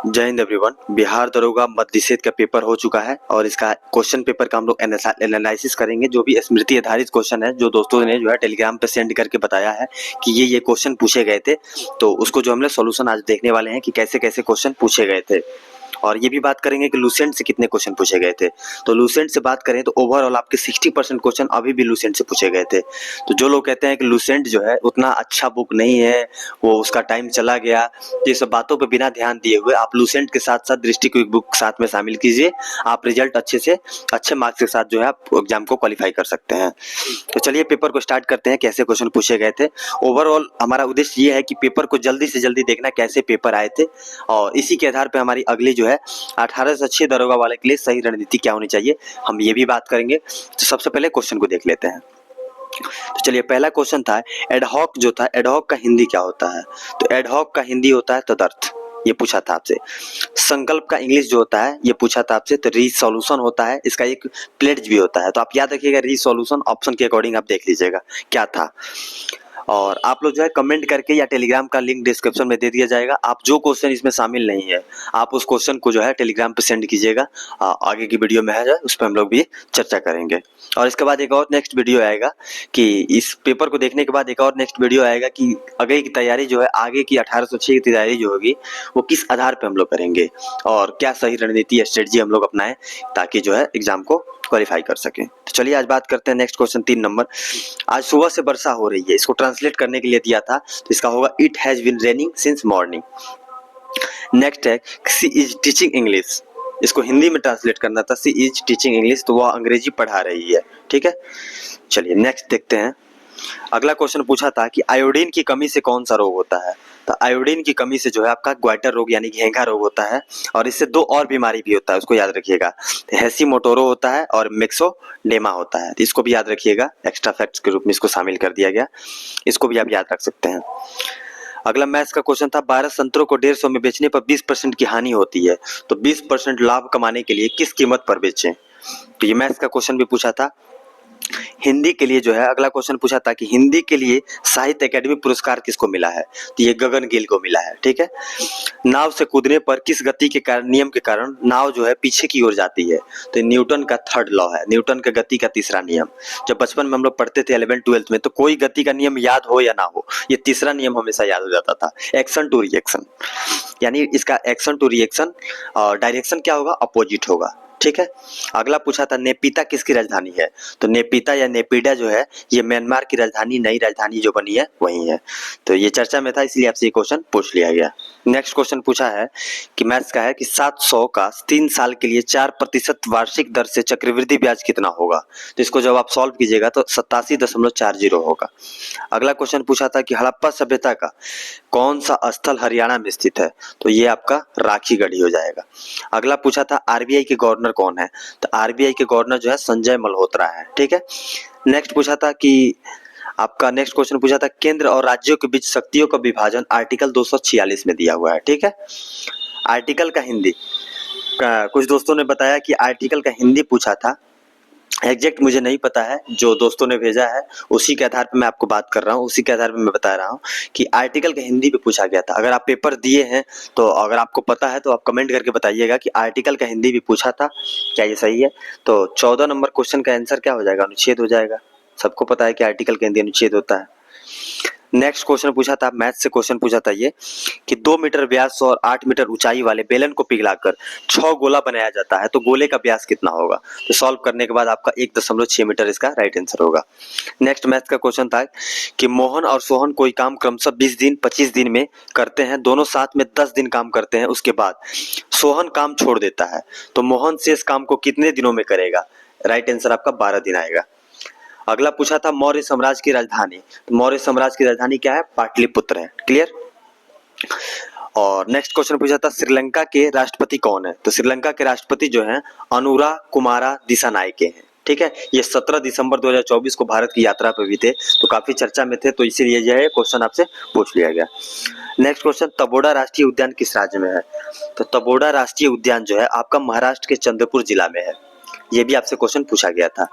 जय हिंद एवरीवन। बिहार दरोगा मद्यनिषेध का पेपर हो चुका है और इसका क्वेश्चन पेपर का हम लोग एनालिसिस करेंगे। जो भी स्मृति आधारित क्वेश्चन है, जो दोस्तों ने जो है टेलीग्राम पे सेंड करके बताया है कि ये क्वेश्चन पूछे गए थे, तो उसको जो हम लोग सोल्यूशन आज देखने वाले हैं कि कैसे कैसे क्वेश्चन पूछे गए थे। और ये भी बात करेंगे कि लूसेंट से कितने क्वेश्चन पूछे गए थे। तो लूसेंट से बात करें तो ओवरऑल आपके 60% क्वेश्चन अभी भी लूसेंट से पूछे गए थे। तो जो लोग कहते हैं कि लूसेंट जो है उतना अच्छा बुक नहीं है, वो उसका टाइम चला गया, तो ये सब बातों पे बिना ध्यान दिए हुए आप लूसेंट के साथ साथ दृष्टि क्विक बुक साथ में शामिल कीजिए। आप रिजल्ट अच्छे मार्क्स के साथ जो है आप एग्जाम को क्वालिफाई कर सकते हैं। तो चलिए पेपर को स्टार्ट करते हैं, कैसे क्वेश्चन पूछे गए थे। ओवरऑल हमारा उद्देश्य ये है कि पेपर को जल्दी से जल्दी देखना कैसे पेपर आए थे, और इसी के आधार पर हमारी अगली जो है 18 से 6 दरोगा वाले के लिए सही रणनीति क्या होनी चाहिए, हम ये भी बात करेंगे। तो सबसे पहले क्वेश्चन को देख लेते हैं। तो चलिए पहला क्वेश्चन था एडहॉक जो था, एडहॉक का हिंदी क्या होता है। तो एडहॉक का हिंदी होता है तदर्थ, ये पूछा था आपसे। संकल्प का इंग्लिश जो होता है ये पूछा था आपसे, तो रीसोल्यूशन होता है, इसका एक प्लेज भी होता है। तो आप याद रखिएगा रीसोल्यूशन, ऑप्शन के अकॉर्डिंग आप देख लीजिएगा क्या था। और आप लोग जो है कमेंट करके या टेलीग्राम का लिंक डिस्क्रिप्शन में दे दिया जाएगा। आप जो क्वेश्चन इसमें शामिल नहीं है आप उस क्वेश्चन को जो है टेलीग्राम पे सेंड कीजिएगा। आगे की वीडियो में है उस पर हम लोग भी चर्चा करेंगे। और इसके बाद एक और नेक्स्ट वीडियो आएगा कि इस पेपर को देखने के बाद एक और नेक्स्ट वीडियो आएगा कि आगे की तैयारी जो है, आगे की 1806 की तैयारी जो होगी वो किस आधार पे हम लोग करेंगे और क्या सही रणनीति या स्ट्रेटजी हम लोग अपनाएं ताकि जो है एग्जाम को क्वालिफाई कर सकें। तो चलिए आज बात करते हैं नेक्स्ट क्वेश्चन 3 नंबर। आज सुबह से वर्षा हो रही है, इसको ट्रांसलेट करने के लिए दिया था, तो इसका होगा it has been raining since morning. Next है शी इज टीचिंग इंग्लिश, इसको हिंदी में ट्रांसलेट करना था, शी इज टीचिंग इंग्लिश, तो वह अंग्रेजी पढ़ा रही है। ठीक है, चलिए नेक्स्ट देखते हैं। अगला क्वेश्चन पूछा था कि आयोडीन की कमी से कौन सा रोग होता है। तो आयोडीन की कमी से जो है आपका ग्वाइटर रोग यानी घेंघा रोग होता है, और इससे दो और बीमारी भी होता है, उसको याद रखिएगा। हेसीमोटोरो होता है और मिक्सोडेमा होता है, तो इसको भी याद रखिएगा। एक्स्ट्रा फैक्ट्स के रूप में इसको शामिल कर दिया गया, इसको भी आप याद रख सकते हैं। अगला मैथ्स का क्वेश्चन था 12 संतरों को 150 में बेचने पर 20% की हानि होती है, तो 20% लाभ कमाने के लिए किस कीमत पर बेचें। तो ये मैथ्स का क्वेश्चन भी पूछा था। हिंदी के लिए जो है अगला क्वेश्चन पूछा था कि हिंदी के लिए साहित्य अकेडमी पुरस्कार किसको मिला है, तो ये गगन गिल को मिला है। ठीक है, नाव से कूदने पर किस गति के कारण, नियम के कारण नाव जो है पीछे की ओर जाती है, तो न्यूटन का थर्ड लॉ है, न्यूटन का गति का तीसरा नियम। जब बचपन में हम लोग पढ़ते थे 11th 12th में, तो कोई गति का नियम याद हो या ना हो, ये तीसरा नियम हमेशा याद हो जाता था, एक्शन टू रिएक्शन। यानी इसका एक्शन टू रिएक्शन और डायरेक्शन क्या होगा, अपोजिट होगा। ठीक है, अगला पूछा था नेपिता किसकी राजधानी है, तो नेपिता या नेपिडा जो है ये म्यांमार की राजधानी, नई राजधानी जो बनी है वही है। तो ये चर्चा में था, इसलिए आपसे ये क्वेश्चन पूछ लिया गया। नेक्स्ट क्वेश्चन पूछा है कि मैथ्स का है कि 700 का 3 साल के लिए 4% वार्षिक दर से चक्रवृद्धि ब्याज कितना होगा। तो इसको जब आप सॉल्व कीजिएगा तो 87.40 होगा। अगला क्वेश्चन पूछा था कि हड़प्पा सभ्यता का कौन सा स्थल हरियाणा में स्थित है, तो ये आपका राखीगढ़ी हो जाएगा। अगला पूछा था आरबीआई के गवर्नर कौन है, तो आरबीआई के गवर्नर जो है संजय मल्होत्रा है। ठीक है, नेक्स्ट पूछा था कि आपका नेक्स्ट क्वेश्चन पूछा था केंद्र और राज्यों के बीच शक्तियों का विभाजन आर्टिकल 246 में दिया हुआ है। ठीक है, आर्टिकल का हिंदी कुछ दोस्तों ने बताया कि आर्टिकल का हिंदी पूछा था, एग्जैक्ट मुझे नहीं पता है, जो दोस्तों ने भेजा है उसी के आधार पर मैं आपको बात कर रहा हूँ, उसी के आधार पर मैं बता रहा हूँ कि आर्टिकल के हिंदी पे पूछा गया था। अगर आप पेपर दिए हैं तो अगर आपको पता है तो आप कमेंट करके बताइएगा कि आर्टिकल का हिंदी भी पूछा था, क्या ये सही है। तो 14 नंबर क्वेश्चन का आंसर क्या हो जाएगा, अनुच्छेद हो जाएगा। सबको पता है कि आर्टिकल के हिंदी अनुच्छेद होता है। नेक्स्ट क्वेश्चन पूछा था, मैथ से क्वेश्चन पूछा था ये कि 2 मीटर व्यास और 8 मीटर ऊंचाई वाले बेलन को पिघलाकर 6 गोला बनाया जाता है, तो गोले का व्यास कितना होगा। तो सॉल्व करने के बाद आपका 1.6 मीटर इसका राइट आंसर होगा। नेक्स्ट मैथ का क्वेश्चन था कि मोहन और सोहन कोई काम क्रमशः 20 दिन 25 दिन में करते हैं, दोनों साथ में 10 दिन काम करते हैं, उसके बाद सोहन काम छोड़ देता है, तो मोहन शेष काम को कितने दिनों में करेगा। राइट आंसर आपका 12 दिन आएगा। अगला पूछा था मौर्य साम्राज्य की राजधानी, तो मौर्य साम्राज्य की राजधानी क्या है, पाटलिपुत्र है। क्लियर। और नेक्स्ट क्वेश्चन पूछा था श्रीलंका के राष्ट्रपति कौन है, तो श्रीलंका के राष्ट्रपति जो हैं अनुरा कुमारा दिसानायके हैं। ठीक है, ये 17 दिसंबर 2024 को भारत की यात्रा पर भी थे, तो काफी चर्चा में थे, तो इसीलिए जो है क्वेश्चन आपसे पूछ लिया गया। नेक्स्ट क्वेश्चन तबोड़ा राष्ट्रीय उद्यान किस राज्य में है, तो तबोड़ा राष्ट्रीय उद्यान जो है आपका महाराष्ट्र के चंद्रपुर जिला में है, ये भी आपसे क्वेश्चन पूछा गया था।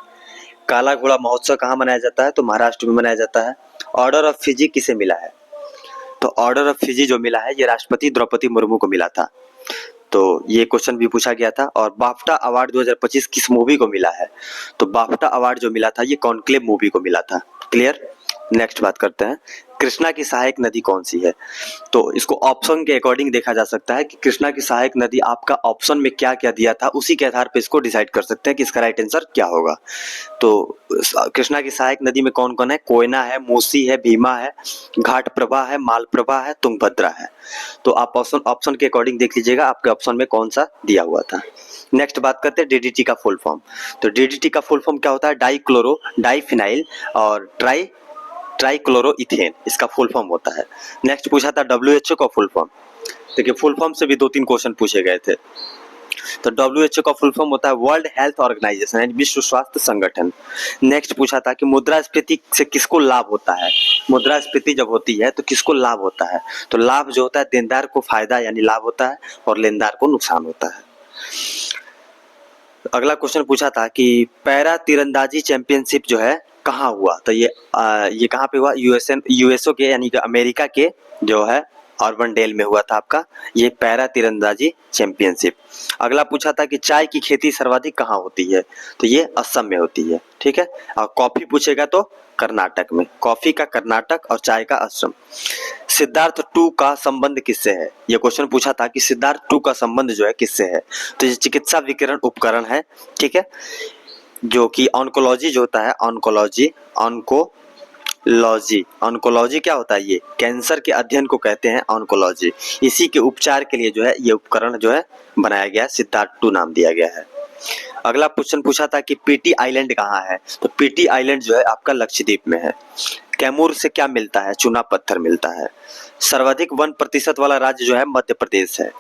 काला घोड़ा महोत्सव कहाँ मनाया जाता है, तो महाराष्ट्र में मनाया जाता है। ऑर्डर ऑफ फिजी किसे मिला है, तो ऑर्डर ऑफ फिजी जो मिला है ये राष्ट्रपति द्रौपदी मुर्मू को मिला था। तो ये क्वेश्चन भी पूछा गया था। और बाफ्टा अवार्ड 2025 किस मूवी को मिला है? तो बाफ्टा अवार्ड जो मिला था ये कॉन्क्लेव मूवी को मिला था। क्लियर। नेक्स्ट बात करते हैं, कृष्णा की सहायक नदी कौन सी है? तो इसको ऑप्शन के अकॉर्डिंग देखा जा सकता है कि कृष्णा की सहायक नदी आपका ऑप्शन में क्या क्या दिया था उसी के आधार पर इसको डिसाइड कर सकते हैं कि इसका राइट आंसर क्या होगा। तो कृष्णा की सहायक नदी में कौन कौन है? कोयना है, मूसी है, भीमा है, घाट प्रभा है, मालप्रभा है, तुंगभद्रा है। तो आप ऑप्शन के अकॉर्डिंग देख लीजिएगा आपके ऑप्शन में कौन सा दिया हुआ था। नेक्स्ट बात करते हैं डीडीटी का फुल फॉर्म। तो डीडीटी का फुल फॉर्म क्या होता है? डाइक्लोरो डाइफिनाइल और ट्राइक्लोरोइथेन, इसका फुल फॉर्म होता है। नेक्स्ट पूछा था WHO का फुल फॉर्म। देखिए फुल फॉर्म से भी 2-3 क्वेश्चन पूछे गए थे। तो WHO का फुल फॉर्म होता है वर्ल्ड हेल्थ ऑर्गेनाइजेशन यानी विश्व स्वास्थ्य संगठन। नेक्स्ट पूछा था कि मुद्रास्फीति से किसको लाभ होता है? मुद्रास्फीति जब होती है तो किसको लाभ होता है? तो लाभ जो होता है देनदार को फायदा यानी लाभ होता है और लेनदार को नुकसान होता है। अगला क्वेश्चन पूछा था कि पैरा तीरंदाजी चैंपियनशिप जो है कहाँ हुआ? तो ये कहाँ पे हुआ? यूएसओ के यानी कि अमेरिका के जो है ऑर्बनडेल में हुआ था आपका ये पैरा तीरंदाजी चैंपियनशिप। अगला पूछा था कि चाय की खेती सर्वाधिक कहाँ होती है? तो ये असम में होती है। ठीक है। और कॉफी पूछेगा तो कर्नाटक में, कॉफी का कर्नाटक और चाय का असम। सिद्धार्थ 2 का संबंध किससे है? ये क्वेश्चन पूछा था कि सिद्धार्थ 2 का संबंध जो है किससे है? तो ये चिकित्सा विकिरण उपकरण है। ठीक है। जो कि ऑन्कोलॉजी जो होता है, ऑन्कोलॉजी क्या होता है? ये कैंसर के अध्ययन को कहते हैं ऑन्कोलॉजी। इसी के उपचार के लिए जो है ये उपकरण जो है बनाया गया, सिद्धार्थ 2 नाम दिया गया है। अगला क्वेश्चन पूछा था कि पीटी आइलैंड कहाँ है? तो पीटी आइलैंड जो है आपका लक्षद्वीप में है। कैमूर से क्या मिलता है? चूना पत्थर मिलता है। सर्वाधिक 1% वाला राज्य जो है मध्य प्रदेश है।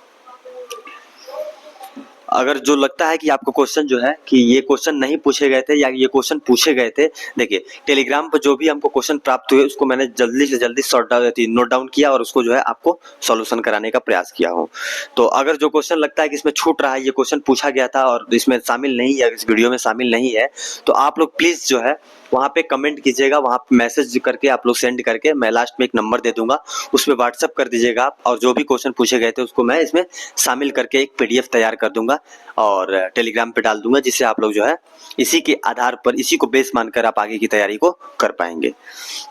अगर जो लगता है कि आपको क्वेश्चन जो है कि ये क्वेश्चन नहीं पूछे गए थे या ये क्वेश्चन पूछे गए थे, देखिए टेलीग्राम पर जो भी हमको क्वेश्चन प्राप्त हुए उसको मैंने जल्दी से जल्दी नोट डाउन किया और उसको जो है आपको सॉल्यूशन कराने का प्रयास किया हूँ। तो अगर जो क्वेश्चन लगता है कि इसमें छूट रहा है, ये क्वेश्चन पूछा गया था और इसमें शामिल नहीं है, इस वीडियो में शामिल नहीं है, तो आप लोग प्लीज जो है वहाँ पे कमेंट कीजिएगा, वहाँ पे मैसेज करके आप लोग सेंड करके, मैं लास्ट में एक नंबर दे दूंगा उसमें व्हाट्सअप कर दीजिएगा आप, और जो भी क्वेश्चन पूछे गए थे उसको मैं इसमें शामिल करके एक PDF तैयार कर दूंगा और टेलीग्राम पे डाल दूंगा, जिससे आप लोग जो है इसी के आधार पर, इसी को बेस मानकर आप आगे की तैयारी को कर पाएंगे।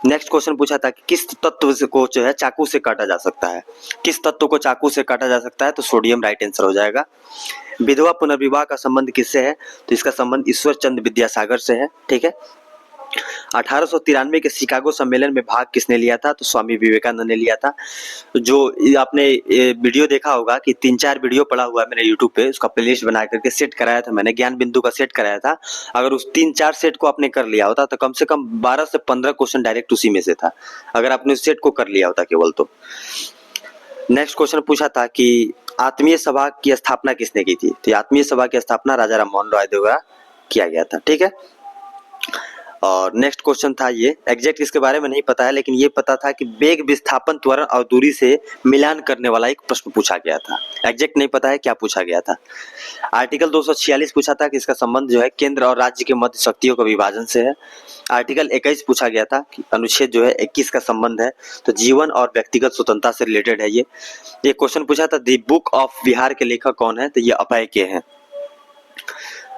नेक्स्ट क्वेश्चन पूछा था कि किस तत्व को जो है चाकू से काटा जा सकता है? किस तत्व को चाकू से काटा जा सकता है? तो सोडियम राइट आंसर हो जाएगा। विधवा पुनर्विवाह का संबंध किससे है? तो इसका संबंध ईश्वर चंद्र विद्यासागर से है। ठीक है। 1893 के शिकागो सम्मेलन में भाग किसने लिया था? तो स्वामी विवेकानंद ने लिया था। जो आपने वीडियो देखा होगा कि 3-4 वीडियो पड़ा हुआ है मैंने यूट्यूब पे, उसका प्लेलिस्ट बना करके सेट कराया था मैंने, ज्ञान बिंदु का सेट कराया था। अगर उस 3-4 सेट को आपने कर लिया होता तो कम से कम 12 से 15 क्वेश्चन डायरेक्ट उसी में से था, अगर आपने उस सेट को कर लिया होता केवल तो। नेक्स्ट क्वेश्चन पूछा था कि आत्मीय सभा की स्थापना किसने की थी? तो आत्मीय सभा की स्थापना राजा राममोहन रॉय द्वारा किया गया था। ठीक है। और नेक्स्ट क्वेश्चन था ये, एग्जैक्ट इसके बारे में नहीं पता है लेकिन ये पता था कि वेग विस्थापन त्वरण और दूरी से मिलान करने वाला एक प्रश्न पूछा गया था। एग्जैक्ट नहीं पता है क्या पूछा गया था। आर्टिकल 246 पूछा था कि इसका संबंध जो है केंद्र और राज्य के मध्य शक्तियों का विभाजन से है। आर्टिकल 21 पूछा गया था कि अनुच्छेद जो है 21 का संबंध है, तो जीवन और व्यक्तिगत स्वतंत्रता से रिलेटेड है ये। क्वेश्चन पूछा था द बुक ऑफ बिहार के लेखक कौन है? तो ये अभय के हैं।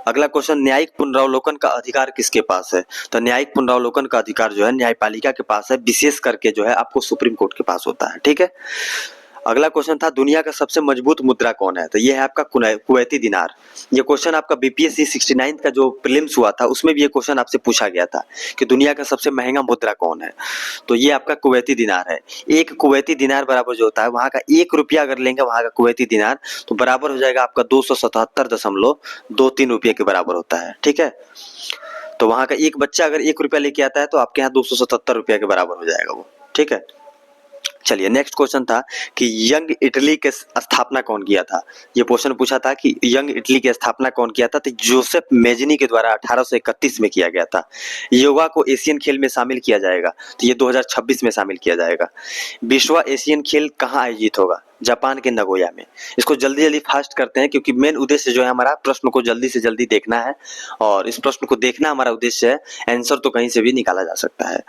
अगला क्वेश्चन, न्यायिक पुनरावलोकन का अधिकार किसके पास है? तो न्यायिक पुनरावलोकन का अधिकार जो है न्यायपालिका के पास है, विशेष करके जो है आपको सुप्रीम कोर्ट के पास होता है। ठीक है। अगला क्वेश्चन था दुनिया का सबसे मजबूत मुद्रा कौन है? तो ये है आपका कुवैती दिनार। ये क्वेश्चन आपका BPSC 69 का जो प्रीलिम्स हुआ था उसमें भी ये क्वेश्चन आपसे पूछा गया था कि दुनिया का सबसे महंगा मुद्रा कौन है? तो ये आपका कुवैती दिनार है। एक कुवैती दिनार बराबर जो होता है वहां का 1 रुपया अगर लेंगे वहां का कुवैती दिनार, तो बराबर हो जाएगा आपका 277.23 रुपये के बराबर होता है। ठीक है। तो वहां का एक बच्चा अगर 1 रुपया लेके आता है तो आपके यहाँ 277 रुपया के बराबर हो जाएगा वो। ठीक है। चलिए नेक्स्ट क्वेश्चन था कि यंग इटली के स्थापना कौन किया था? ये क्वेश्चन पूछा था कि यंग इटली की स्थापना कौन किया था? तो जोसेफ मेजनी के द्वारा 1831 में किया गया था। योगा को एशियन खेल में शामिल किया जाएगा, तो ये 2026 में शामिल किया जाएगा। विश्व एशियन खेल कहाँ आयोजित होगा? जापान के नगोया में। इसको जल्दी जल्दी फास्ट करते हैं क्योंकि मेन उद्देश्य जो है हमारा प्रश्न को जल्दी से जल्दी देखना है, और इस प्रश्न को देखना हमारा उद्देश्य है, आंसर तो कहीं से भी निकाला जा सकता है।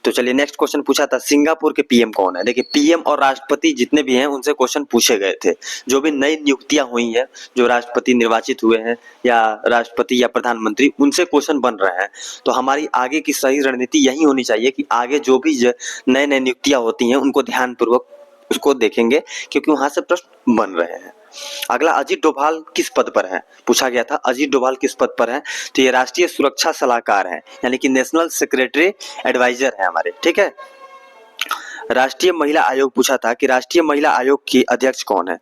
तो चलिए नेक्स्ट क्वेश्चन पूछा था सिंगापुर के PM कौन है? देखिए देखिए पीएम और राष्ट्रपति जितने भी हैं उनसे क्वेश्चन पूछे गए थे। जो भी नई नियुक्तियां हुई हैं, जो राष्ट्रपति निर्वाचित हुए हैं या राष्ट्रपति या प्रधानमंत्री, उनसे क्वेश्चन बन रहे हैं। तो हमारी आगे की सही रणनीति यही होनी चाहिए कि आगे जो भी नए नए नियुक्तियां होती हैं उनको ध्यानपूर्वक उसको देखेंगे, क्योंकि वहां से प्रश्न बन रहे हैं। अगला, अजीत डोभाल किस पद पर है, पूछा गया था अजीत डोभाल किस पद पर है। तो ये राष्ट्रीय सुरक्षा सलाहकार है, यानी कि नेशनल सेक्रेटरी एडवाइजर है हमारे, ठीक है। राष्ट्रीय महिला आयोग पूछा था कि राष्ट्रीय महिला आयोग की अध्यक्ष कौन है।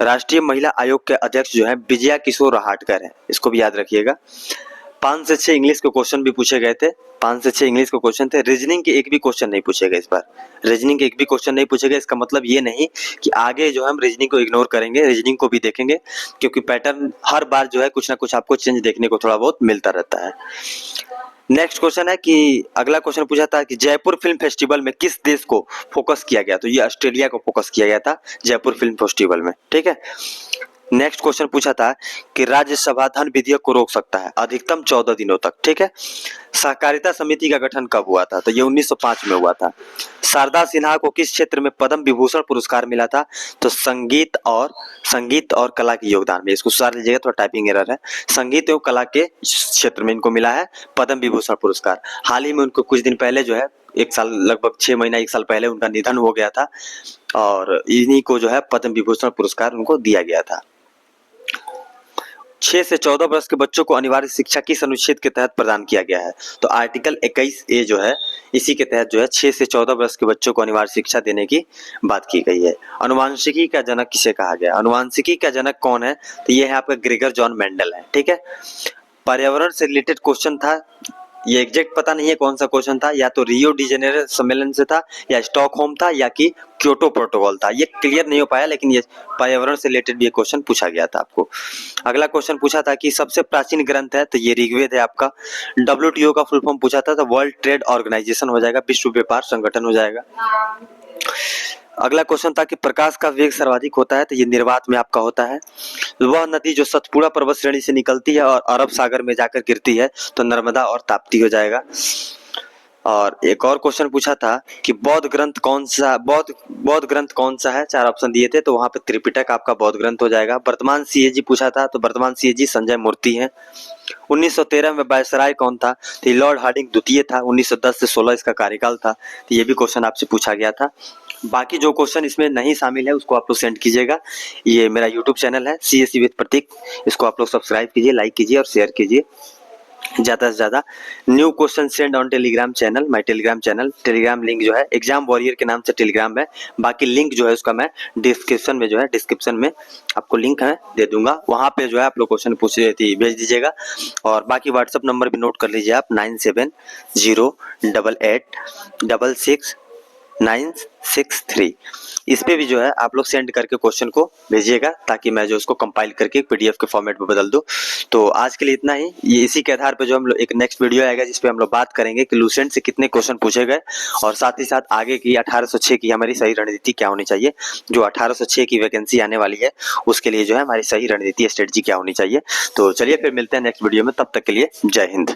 राष्ट्रीय महिला आयोग के अध्यक्ष जो है विजया किशोर रहाटकर है, इसको भी याद रखिएगा। 5 से 6 इंग्लिश के क्वेश्चन भी पूछे गए थे, 5 से 6 इंग्लिश के क्वेश्चन थे। रीजनिंग के एक भी क्वेश्चन नहीं पूछे गए इस बार, रीजनिंग के एक भी क्वेश्चन नहीं पूछे गए। इसका मतलब ये नहीं कि आगे जो हम रीजनिंग को इग्नोर करेंगे, रीजनिंग को भी देखेंगे, क्योंकि पैटर्न हर बार जो है कुछ ना कुछ आपको चेंज देखने को थोड़ा बहुत मिलता रहता है। नेक्स्ट क्वेश्चन है कि अगला क्वेश्चन पूछा था कि जयपुर फिल्म फेस्टिवल में किस देश को फोकस किया गया। तो ये ऑस्ट्रेलिया को फोकस किया गया था जयपुर फिल्म फेस्टिवल में, ठीक है। नेक्स्ट क्वेश्चन पूछा था कि राज्यसभा धन विधेयक को रोक सकता है अधिकतम 14 दिनों तक, ठीक है। सहकारिता समिति का गठन कब हुआ था। तो ये 1905 में हुआ था। शारदा सिन्हा को किस क्षेत्र में पद्म विभूषण पुरस्कार मिला था। तो संगीत और कला के योगदान में, इसको सुधार लीजिएगा, थोड़ा टाइपिंग एरर है। संगीत एवं कला के क्षेत्र में इनको मिला है पद्म विभूषण पुरस्कार। हाल ही में उनको कुछ दिन पहले जो है, एक साल लगभग 6 महीना 1 साल पहले उनका निधन हो गया था, और इन्हीं को जो है पद्म विभूषण पुरस्कार उनको दिया गया था। 6 से 14 वर्ष के बच्चों को अनिवार्य शिक्षा किस अनुच्छेद के तहत प्रदान किया गया है। तो आर्टिकल 21A जो है, इसी के तहत जो है 6 से 14 वर्ष के बच्चों को अनिवार्य शिक्षा देने की बात की गई है। अनुवांशिकी का जनक किसे कहा गया। अनुवांशिकी का जनक कौन है। तो ये है आपका ग्रेगर जॉन मेंडल है, ठीक है। पर्यावरण से रिलेटेड क्वेश्चन था, ये एग्जैक्ट पता नहीं है कौन सा क्वेश्चन था, या तो रियो डी जेनेरो सम्मेलन से था, या स्टॉकहोम था, या कि क्योटो प्रोटोकॉल था। ये क्लियर नहीं हो पाया, लेकिन ये पर्यावरण से रिलेटेड भी क्वेश्चन पूछा गया था आपको। अगला क्वेश्चन पूछा था कि सबसे प्राचीन ग्रंथ है। तो ये ऋग्वेद है आपका। WTO का फुल फॉर्म पूछा था, तो वर्ल्ड ट्रेड ऑर्गेनाइजेशन हो जाएगा, विश्व व्यापार संगठन हो जाएगा। अगला क्वेश्चन था कि प्रकाश का वेग सर्वाधिक होता है। तो ये निर्वात में आपका होता है। वह नदी जो सतपुड़ा पर्वत श्रेणी से निकलती है और अरब सागर में जाकर गिरती है, तो नर्मदा और ताप्ती हो जाएगा। और एक और क्वेश्चन पूछा था कि बौद्ध ग्रंथ कौन सा है। 4 ऑप्शन दिए थे, तो वहां पे त्रिपिटक आपका बौद्ध ग्रंथ हो जाएगा। वर्तमान CAG पूछा था, तो वर्तमान CAG संजय मूर्ति है। 1913 में वायसराय कौन था। तो लॉर्ड हार्डिंग द्वितीय था। 1910 से 16 इसका कार्यकाल था। तो ये भी क्वेश्चन आपसे पूछा गया था। बाकी जो क्वेश्चन इसमें नहीं शामिल है उसको आप लोग सेंड कीजिएगा। ये मेरा यूट्यूब चैनल है CSE विद प्रतीक, इसको आप लोग सब्सक्राइब कीजिए, लाइक कीजिए और शेयर कीजिए ज्यादा से ज्यादा। New question send on Telegram channel, my Telegram channel. Telegram link जो है एग्जाम वॉरियर के नाम से टेलीग्राम है। बाकी लिंक जो है उसका मैं डिस्क्रिप्शन में आपको लिंक है दे दूंगा, वहां पे जो है आप लोग क्वेश्चन भेज दीजिएगा। और बाकी व्हाट्सएप नंबर भी नोट कर लीजिए आप, 9708866963। इस पे भी जो है आप लोग सेंड करके क्वेश्चन को भेजिएगा, ताकि मैं जो उसको कंपाइल करके PDF के फॉर्मेट में बदल दूं। तो आज के लिए इतना ही। ये इसी के आधार पे जो हम लोग एक नेक्स्ट वीडियो आएगा जिसपे हम लोग बात करेंगे कि लूसेंट से कितने क्वेश्चन पूछे गए, और साथ ही साथ आगे की 1806 की हमारी सही रणनीति क्या होनी चाहिए। जो 1806 की वैकेंसी आने वाली है उसके लिए जो है हमारी सही रणनीति स्ट्रेटजी क्या होनी चाहिए। तो चलिए फिर मिलते हैं नेक्स्ट वीडियो में, तब तक के लिए जय हिंद।